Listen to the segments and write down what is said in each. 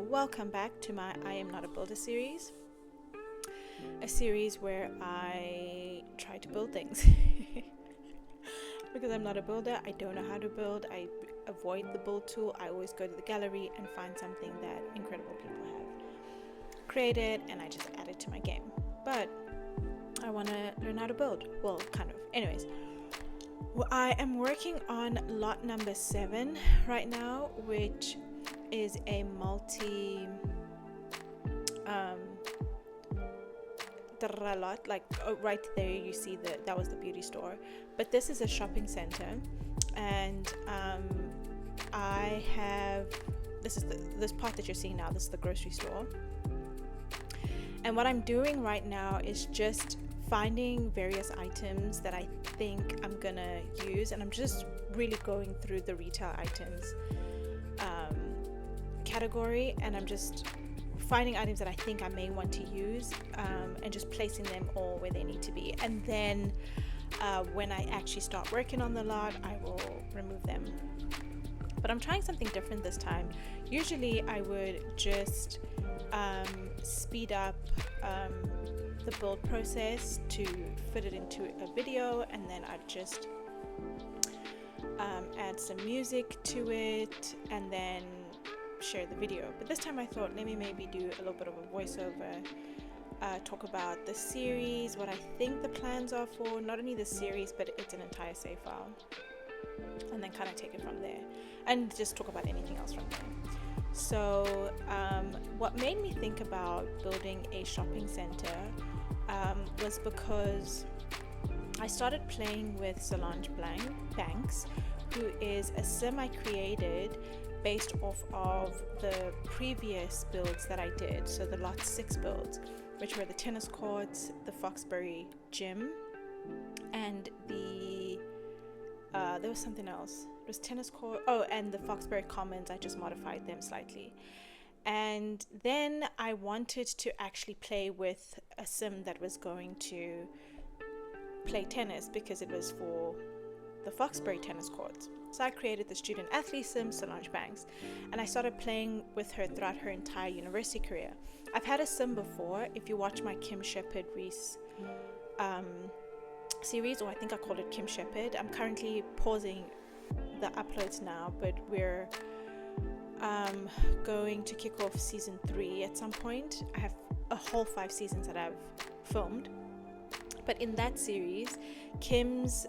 Welcome back to my I Am Not a Builder series. A series where I try to build things. Because I'm not a builder, I don't know how to build, I avoid the build tool. I always go to the gallery and find something that incredible people have created and I just add it to my game. But I want to learn how to build. Well, kind of. Anyways, I am working on lot number 7 right now, which is a multi lot. Like right there you see that was the beauty store, but this is a shopping center, and I have this part that you're seeing now. This is the grocery store, and what I'm doing right now is just finding various items that I think I'm gonna use, and I'm just really going through the retail items category, and I'm just finding items that I think I may want to use, and just placing them all where they need to be, and then when I actually start working on the lot, I will remove them. But I'm trying something different this time. Usually I would just speed up the build process to fit it into a video, and then I'd just add some music to it and then share the video. But this time I thought, let me maybe do a little bit of a voiceover, talk about the series, what I think the plans are for not only the series but it's an entire save file, and then kind of take it from there and just talk about anything else from there. So what made me think about building a shopping center was because I started playing with Solange Banks, who is a sim I created based off of the previous builds that I did. So the lot 6 builds, which were the tennis courts, the Foxbury gym, and there was something else. It was tennis court. Oh, and the Foxbury Commons. I just modified them slightly. And then I wanted to actually play with a sim that was going to play tennis because it was for the Foxbury tennis courts. So I created the Student Athlete sim, Solange Banks, and I started playing with her throughout her entire university career. I've had a sim before. If you watch my Kim Shepherd Reese series, or I think I called it Kim Shepherd. I'm currently pausing the uploads now, but we're going to kick off season 3 at some point. I have a whole 5 seasons that I've filmed. But in that series, Kim's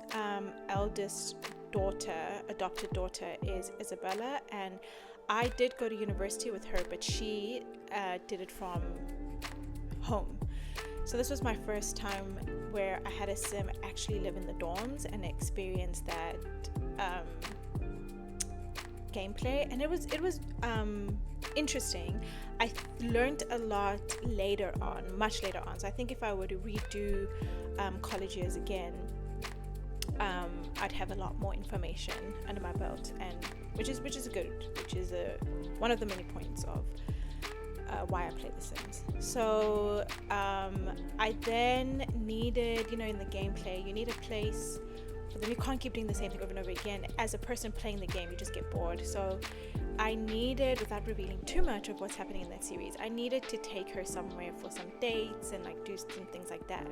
eldest adopted daughter is Isabella, and I did go to university with her, but she did it from home. So this was my first time where I had a sim actually live in the dorms and experience that gameplay, and it was interesting. I learned a lot later on, much later on. So I think if I were to redo college years again, I'd have a lot more information under my belt, and which is one of the many points of why I play The Sims. So I then needed, in the gameplay, you need a place for them. You can't keep doing the same thing over and over again. As a person playing the game, you just get bored. So I needed, without revealing too much of what's happening in that series, I needed to take her somewhere for some dates and like do some things like that.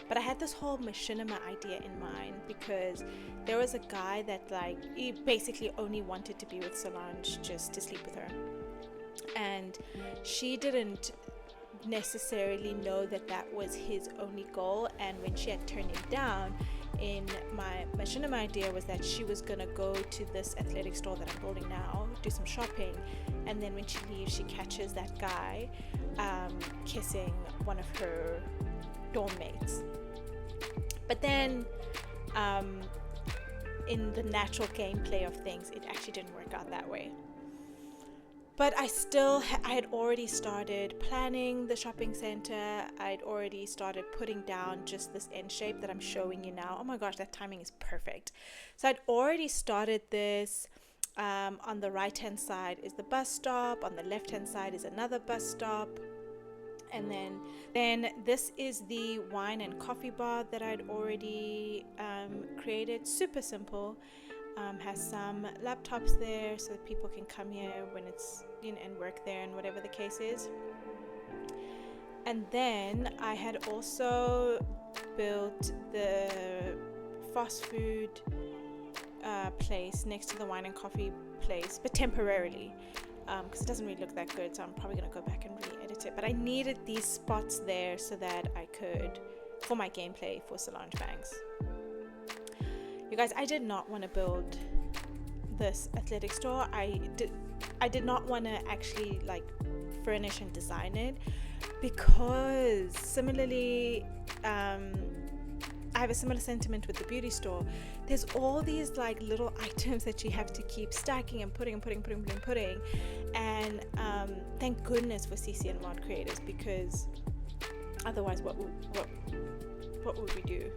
But I had this whole machinima idea in mind because there was a guy that he basically only wanted to be with Solange just to sleep with her, and she didn't necessarily know that was his only goal. And when she had turned him down, in my machinima idea was that she was gonna go to this athletic store that I'm building now, do some shopping, and then when she leaves, she catches that guy kissing one of her dorm mates. But then in the natural gameplay of things, it actually didn't work out that way. But I had already started planning the shopping center. I'd already started putting down just this end shape that I'm showing you now. Oh my gosh, that timing is perfect. So I'd already started this. On the right hand side is the bus stop. On the left hand side is another bus stop. And then this is the wine and coffee bar that I'd already created. Super simple. has some laptops there so that people can come here when it's, and work there and whatever the case is. And then I had also built the fast food place next to the wine and coffee place, but temporarily, because it doesn't really look that good, so I'm probably going to go back and re-edit it. But I needed these spots there so that I could, for my gameplay for Solange Banks. You guys, I did not want to build this athletic store. I did not want to actually like furnish and design it, because similarly, I have a similar sentiment with the beauty store. There's all these like little items that you have to keep stacking and putting, and thank goodness for CC and mod creators, because otherwise what would we do?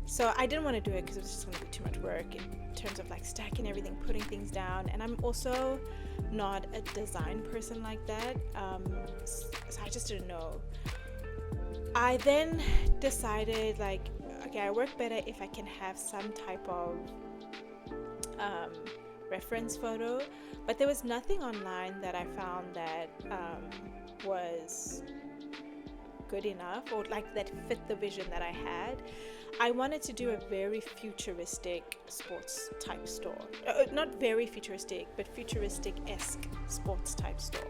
So I didn't want to do it because it was just going to be too much work in terms of like stacking everything, putting things down, and I'm also not a design person like that, so I just didn't know. I then decided like, okay, I work better if I can have some type of reference photo, but there was nothing online that I found that was good enough, or like that fit the vision that I had. I wanted to do a very futuristic sports type store, not very futuristic, but futuristic-esque sports type store,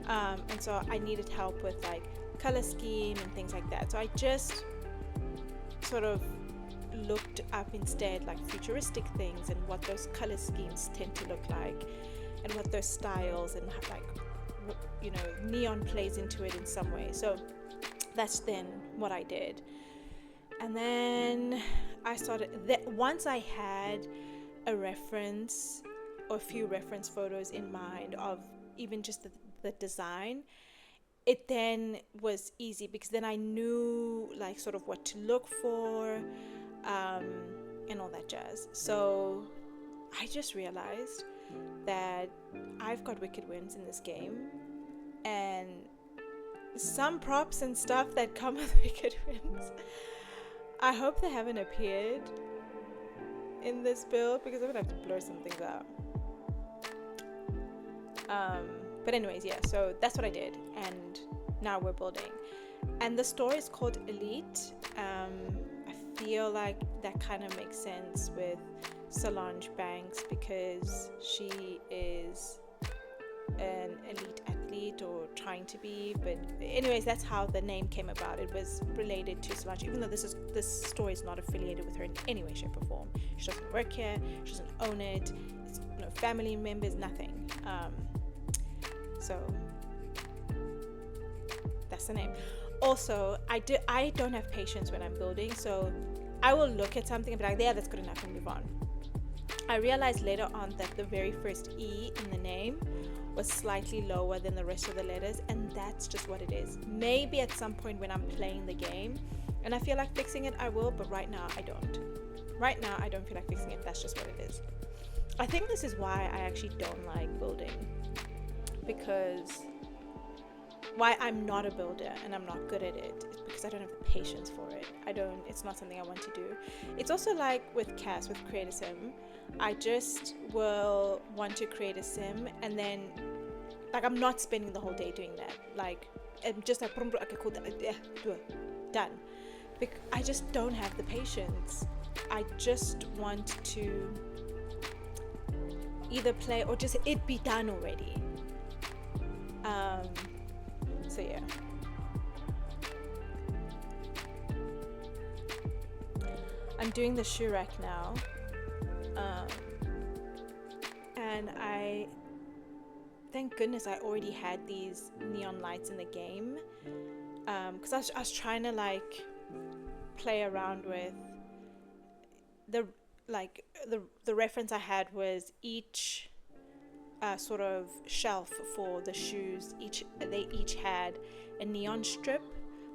and so I needed help with like color scheme and things like that. So I just sort of looked up instead like futuristic things and what those color schemes tend to look like, and what those styles and like, neon plays into it in some way. So that's then what I did. And then I started once I had a reference or a few reference photos in mind of even just the design, it then was easy, because then I knew like sort of what to look for, and all that jazz. So I just realized that I've got wicked wins in this game, and some props and stuff that come with wicked wins, I hope they haven't appeared in this build, because I'm gonna have to blur some things out. But anyways, yeah, so that's what I did, and now we're building. And the store is called Elite. I feel like that kind of makes sense with Solange Banks, because she is an elite athlete, or trying to be. But anyways, that's how the name came about. It was related to Solange, even though this store is not affiliated with her in any way, shape or form. She doesn't work here, she doesn't own it, it's no family members, nothing. So that's the name. Also, I don't have patience when I'm building, so I will look at something and be like, yeah, that's good enough, and move on. I realized later on that the very first E in the name was slightly lower than the rest of the letters, and that's just what it is. Maybe at some point when I'm playing the game and I feel like fixing it, I will, but right now I don't. Right now I don't feel like fixing it. That's just what it is. I think this is why I actually don't like building, because why I'm not a builder and I'm not good at it is because I don't have the patience for it. It's not something I want to do. It's also like with Cass, with Create a Sim. I just will want to create a sim, and then like I'm not spending the whole day doing that. Like I'm just like, okay, cool, yeah, do it, done. I just don't have the patience. I just want to either play or just it be done already. So yeah. I'm doing the shoe rack now. And thank goodness I already had these neon lights in the game, because I was trying to like play around with the reference I had was each sort of shelf for the shoes, they each had a neon strip,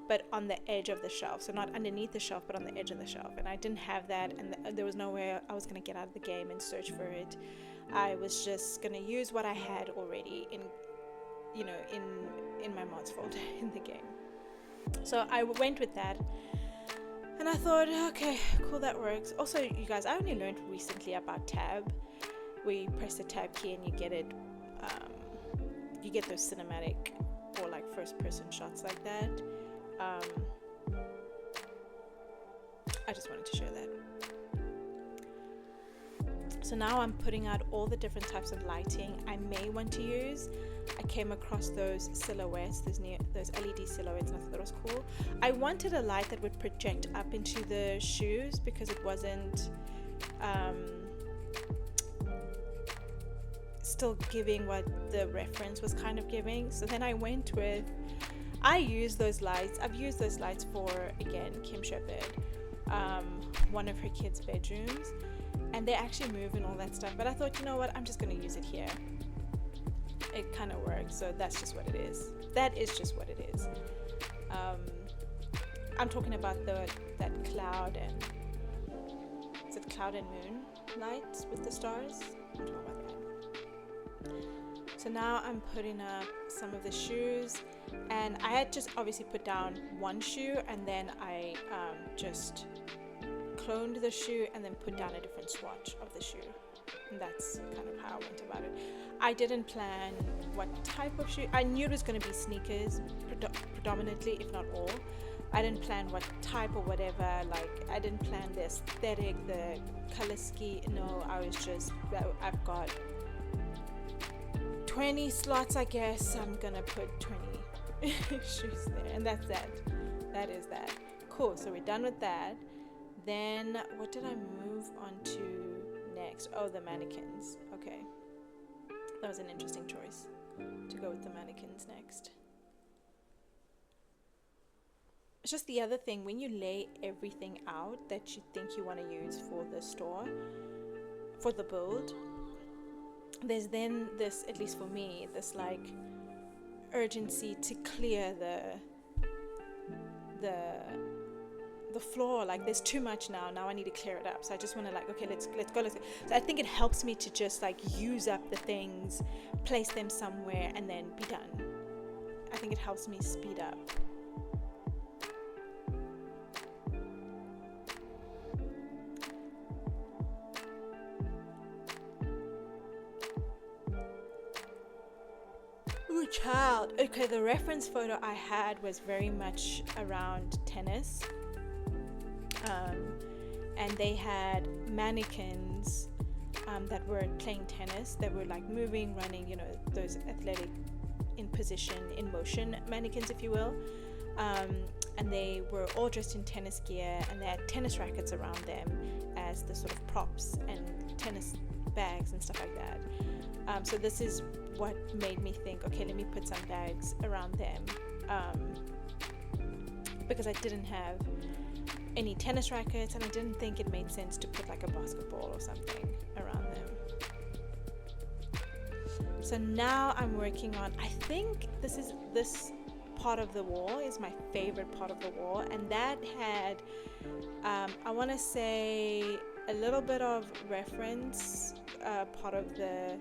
but on the edge of the shelf, so not underneath the shelf but on the edge of the shelf, and I didn't have that, and there was nowhere I was going to get out of the game and search for it. I was just going to use what I had already in my mods folder in the game. So I went with that, And I thought, okay, cool, that works. Also, you guys, I only learned recently about tab. Where you press the tab key and you get it, you get those cinematic or like first person shots like that. I just wanted to share that. So now I'm putting out all the different types of lighting I may want to use. I came across those silhouettes, those LED silhouettes, and I thought that was cool. I wanted a light that would project up into the shoes because it wasn't still giving what the reference was kind of giving. So then I went with, I use those lights. I've used those lights for, again, Kim Shepherd, one of her kids' bedrooms, and they actually move and all that stuff. But I thought, you know what, I'm just going to use it here. It kind of works, so that's just what it is. That is just what it is. I'm talking about that cloud and, is it cloud and moon lights with the stars? I'm talking about that. So now I'm putting up some of the shoes, and I had just obviously put down one shoe, and then I just cloned the shoe and then put down a different swatch of the shoe, and that's kind of how I went about it. I didn't plan what type of shoe. I knew it was going to be sneakers predominantly, if not all. I didn't plan what type or whatever, like I didn't plan the aesthetic, the color scheme. No, I was just, I've got 20 slots, I guess. I'm gonna put 20 shoes there, and that's that. That is that. Cool, so we're done with that. Then what did I move on to next? Oh, the mannequins. Okay, that was an interesting choice to go with the mannequins next. It's just the other thing, when you lay everything out that you think you want to use for the store, for the build, there's then this, at least for me, this like urgency to clear the floor. Like there's too much now I need to clear it up. So I just want to like, okay, let's go. So I think it helps me to just like use up the things, place them somewhere, and then be done. I think it helps me speed up. Ooh, child. Okay, the reference photo I had was very much around tennis. And they had mannequins that were playing tennis. They were like moving, running, you know, those athletic in position, in motion mannequins, if you will. And they were all dressed in tennis gear, and they had tennis rackets around them as the sort of props, and tennis bags and stuff like that. So this is what made me think, okay, let me put some bags around them, because I didn't have any tennis rackets, and I didn't think it made sense to put like a basketball or something around them. So now I'm working on, I think this part of the wall is my favorite part of the wall, and that had I want to say a little bit of reference, part of the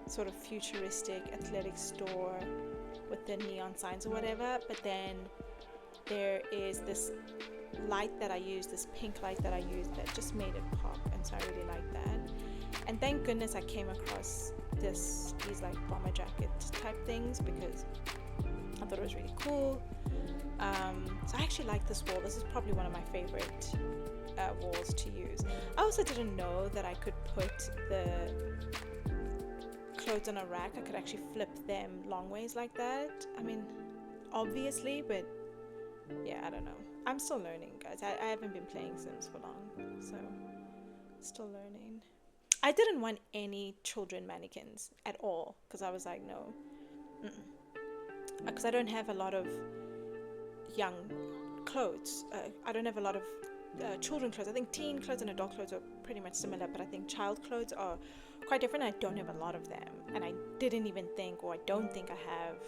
sort of futuristic athletic store with the neon signs or whatever, but then there is this light that I use, this pink light that I use, that just made it pop, and so I really like that. And thank goodness I came across these like bomber jacket type things, because I thought it was really cool. So I actually like this wall. This is probably one of my favorite walls to use. I also didn't know that I could put the clothes on a rack. I could actually flip them long ways like that. I mean, obviously, but yeah, I don't know. I'm still learning, guys. I haven't been playing Sims for long, so still learning. I didn't want any children mannequins at all, because I was like, no, because I don't have a lot of young clothes. I don't have a lot of children clothes. I think teen clothes and adult clothes are pretty much similar, but I think child clothes are quite different. I don't have a lot of them, and I didn't even think, or I don't think I have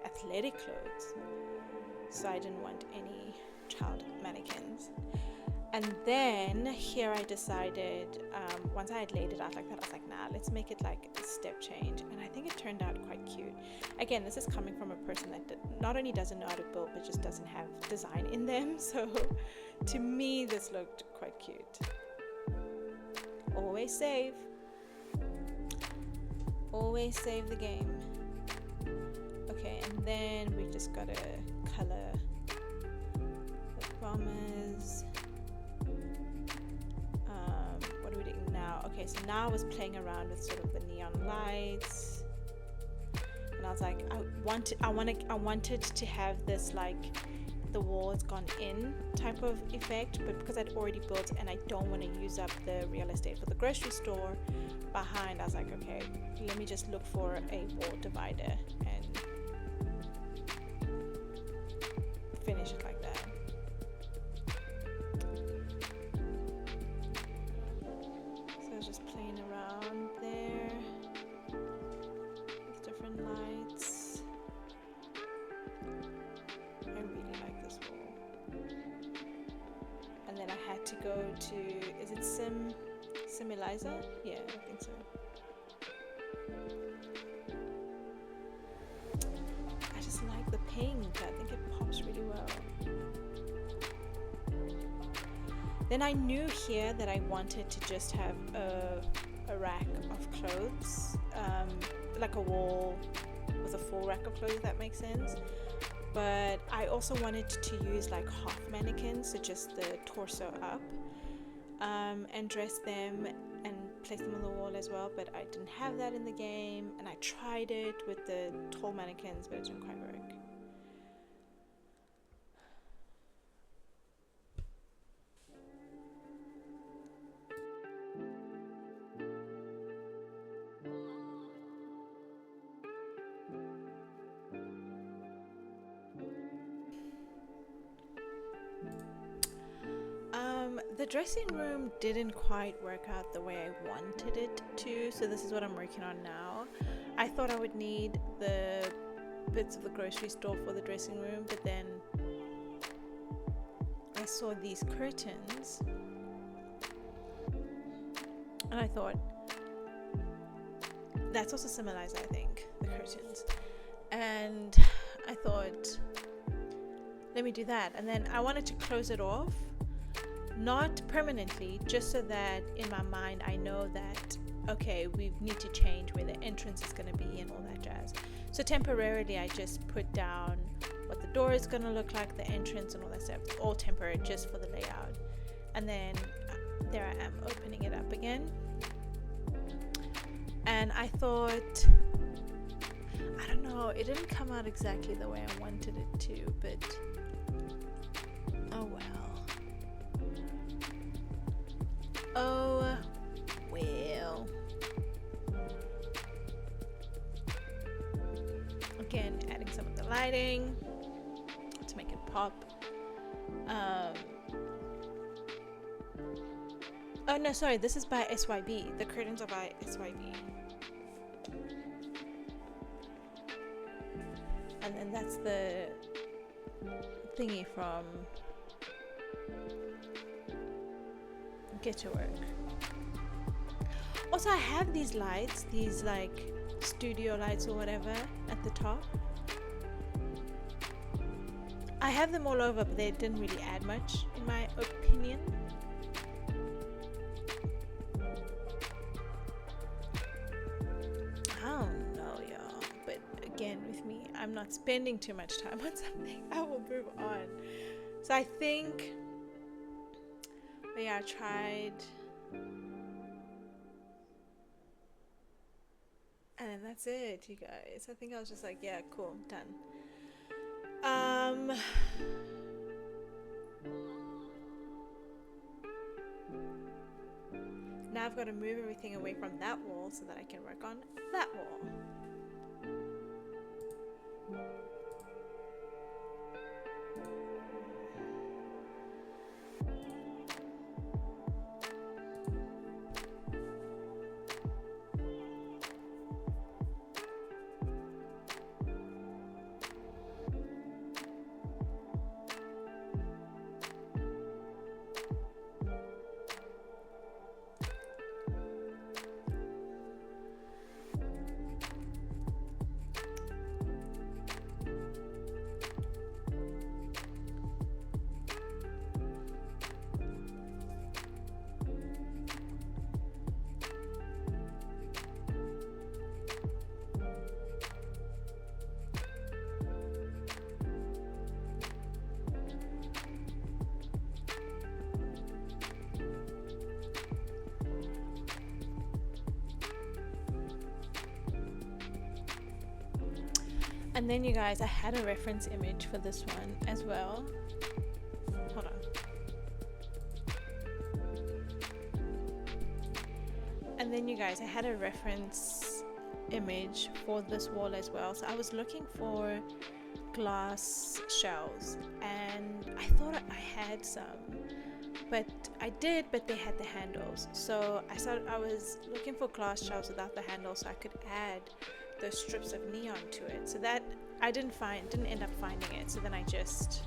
athletic clothes, so I didn't want any child mannequins. And then here I decided, once I had laid it out like that, I was like, nah, let's make it like a step change. And I think it turned out quite cute. Again, this is coming from a person that not only doesn't know how to build, but just doesn't have design in them. So to me, this looked quite cute. Always save. Always save the game. Okay, and then we just gotta color the bombers. What are we doing now? Okay, so now I was playing around with sort of the neon lights, and I was like, I wanted to have this like the wall has gone in type of effect, but because I'd already built and I don't want to use up the real estate for the grocery store behind, I was like, okay, let me just look for a wall divider and finish it like that. So I was just playing around there with different lights. I really like this wall. And then I had to go to, is it Similizer? Yeah, I think so. I just like the pink. I think it pops really well. Then I knew here that I wanted to just have a rack of clothes, like a wall with a full rack of clothes, if that makes sense. But I also wanted to use like half mannequins, so just the torso up, and dress them and place them on the wall as well. But I didn't have that in the game, and I tried it with the tall mannequins, but it didn't quite work. The dressing room didn't quite work out the way I wanted it to, so this is what I'm working on now. I thought I would need the bits of the grocery store for the dressing room, but then I saw these curtains and I thought that's also symbolized, I think, the curtains, and I thought let me do that. And then I wanted to close it off, not permanently, just so that in my mind I know that okay, we need to change where the entrance is going to be and all that jazz. So temporarily I just put down what the door is going to look like, the entrance and all that stuff, all temporary, just for the layout. And then there I am opening it up again, and I thought, I don't know, it didn't come out exactly the way I wanted it to, but oh well. Oh well. Again, adding some of the lighting to make it pop. Oh no, sorry, this is by SYB. The curtains are by SYB. And then that's the thingy from Get to Work. Also, I have these lights, these like studio lights or whatever at the top. I have them all over, but they didn't really add much in my opinion. I don't know, y'all, but again, with me, I'm not spending too much time on something. I will move on. So I think, but yeah, I tried, and then that's it, you guys. I think I was just like, yeah, cool, done. Now I've got to move everything away from that wall so that I can work on that wall. And then you guys, I had a reference image for this one as well. Hold on. And then you guys, I had a reference image for this wall as well. So I was looking for glass shelves, and I thought I had some, but I did, but they had the handles. So I was looking for glass shelves without the handles, so I could add those strips of neon to it. So that I didn't end up finding it. So then I just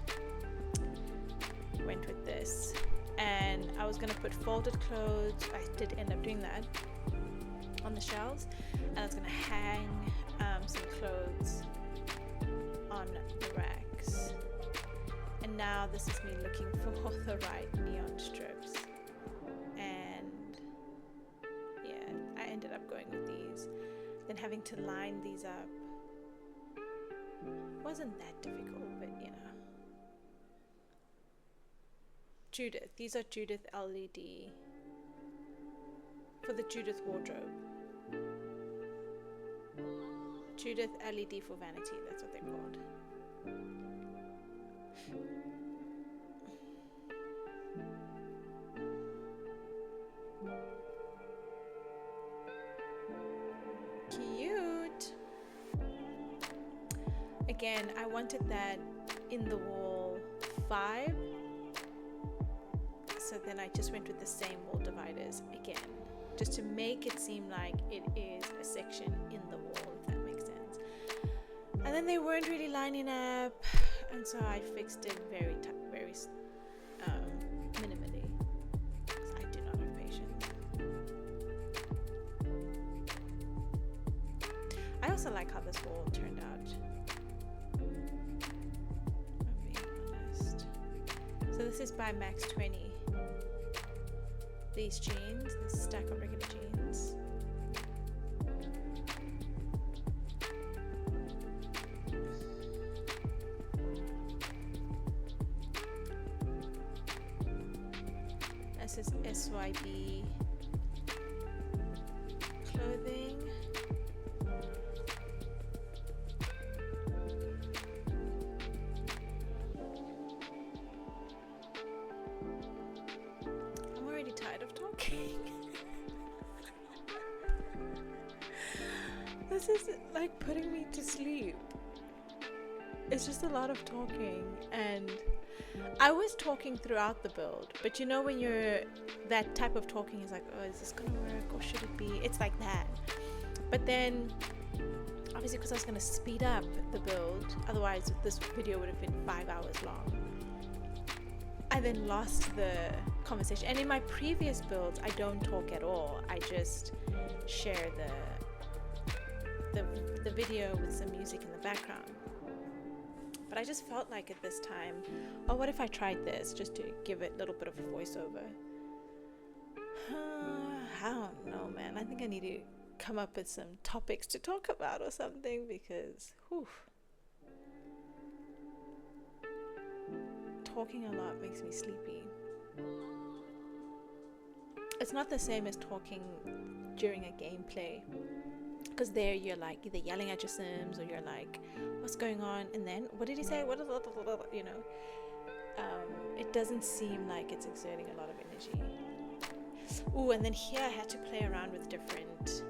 went with this, and I was gonna put folded clothes. I did end up doing that on the shelves, and I was gonna hang some clothes on the racks. And now this is me looking for the right neon strips, and yeah, I ended up going with these. Then having to line these up wasn't that difficult, but you know. Judith, these are Judith LED for the Judith wardrobe. Judith LED for vanity, that's what they're called. Cute. Again, I wanted that in the wall 5. So then I just went with the same wall dividers again, just to make it seem like it is a section in the wall, if that makes sense. And then they weren't really lining up, and so I fixed it very minimally, because I do not have patience. I also like how this wall turned out, I'm being honest. So this is by Max 20. These jeans, this stack of regular jeans. This is SYB clothing. I'm already tired of talking. This is like putting me to sleep. It's just a lot of talking, and I was talking throughout the build, but you know when you're that type of talking is like, oh, is this gonna work or should it be? It's like that. But then obviously because I was gonna speed up the build, otherwise this video would have been 5 hours long, I then lost the conversation. And in my previous builds I don't talk at all. I just share the video with some music in the background. But I just felt like at this time, oh, what if I tried this just to give it a little bit of a voiceover? I don't know, man. I think I need to come up with some topics to talk about or something, because talking a lot makes me sleepy. It's not the same as talking during a gameplay, because there you're like either yelling at your sims or you're like, what's going on? And then what did he say? What, you know? It doesn't seem like it's exerting a lot of energy. Ooh, and then here I had to play around with different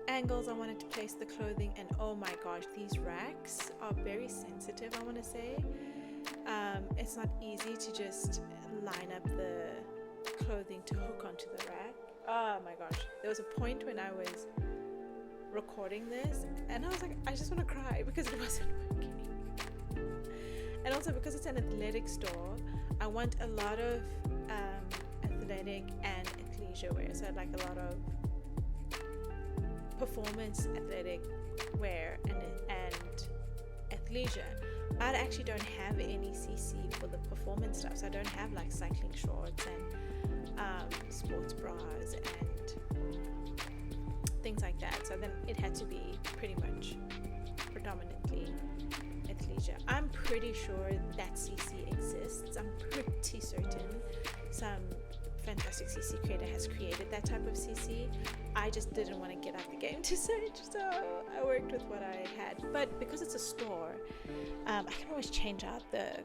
angles I wanted to place the clothing, and oh my gosh, these racks are very sensitive, I want to say. It's not easy to just line up the clothing to hook onto the rack. Oh my gosh, there was a point when I was recording this and I was like, I just want to cry because it wasn't working. And also because it's an athletic store, I want a lot of athletic and athleisure wear. So I'd like a lot of performance athletic wear and athleisure. I actually don't have any CC for the performance stuff, so I don't have like cycling shorts and sports bras and things like that. So then it had to be pretty much predominantly athleisure. I'm pretty sure that CC exists. I'm pretty certain some fantastic CC creator has created that type of CC, I just didn't want to get out the game to search, so I worked with what I had. But because it's a store, I can always change out the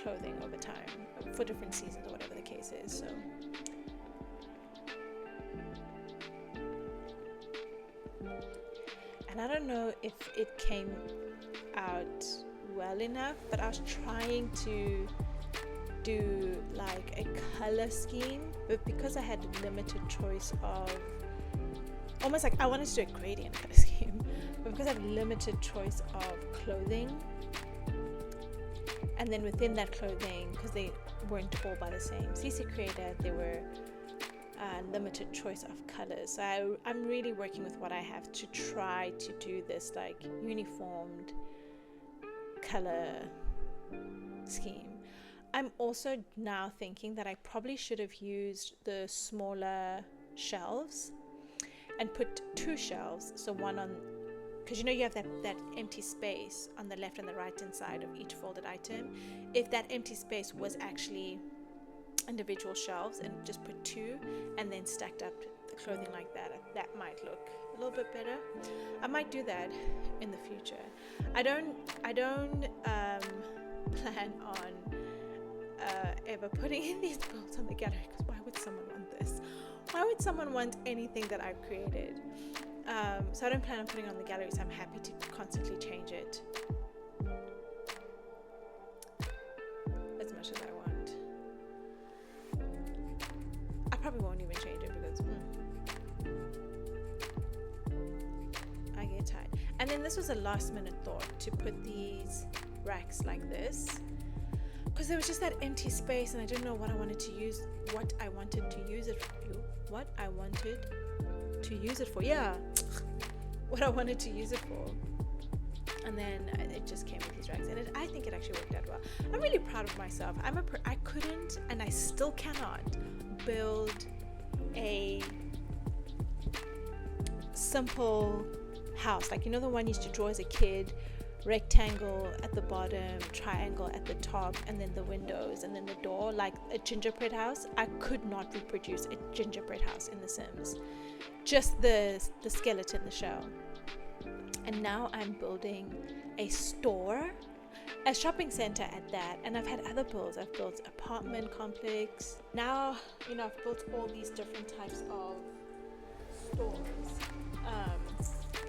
clothing over time for different seasons or whatever the case is. So and I don't know if it came out well enough, but I was trying to do like a color scheme, but because I had limited choice of, almost like I wanted to do a gradient color scheme, but because I have limited choice of clothing, and then within that clothing, because they weren't all by the same CC creator, they were limited choice of colors. So I'm really working with what I have to try to do this like uniformed color scheme. I'm also now thinking that I probably should have used the smaller shelves and put 2 shelves, so one on, because you know you have that empty space on the left and the right hand side of each folded item. If that empty space was actually individual shelves, and just put 2 and then stacked up the clothing like that, that might look a little bit better. I might do that in the future. I don't plan on ever putting in these builds on the gallery, because why would someone want this? Why would someone want anything that I've created? So I don't plan on putting it on the gallery, so I'm happy to constantly change it as much as I want. I probably won't even change it because I get tired. And then this was a last minute thought, to put these racks like this, because there was just that empty space and I didn't know what I wanted to use it for. And then it just came with these racks, and I think it actually worked out well. I'm really proud of myself. I couldn't, and I still cannot build a simple house, like, you know, the one you used to draw as a kid, rectangle at the bottom, triangle at the top, and then the windows, and then the door, like a gingerbread house. I could not reproduce a gingerbread house in The Sims, just the skeleton, the shell. And now I'm building a store, a shopping center at that, and I've had other builds. I've built apartment complex. Now, you know, I've built all these different types of stores.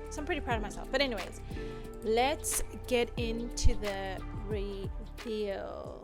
So I'm pretty proud of myself. But anyways, let's get into the reveal.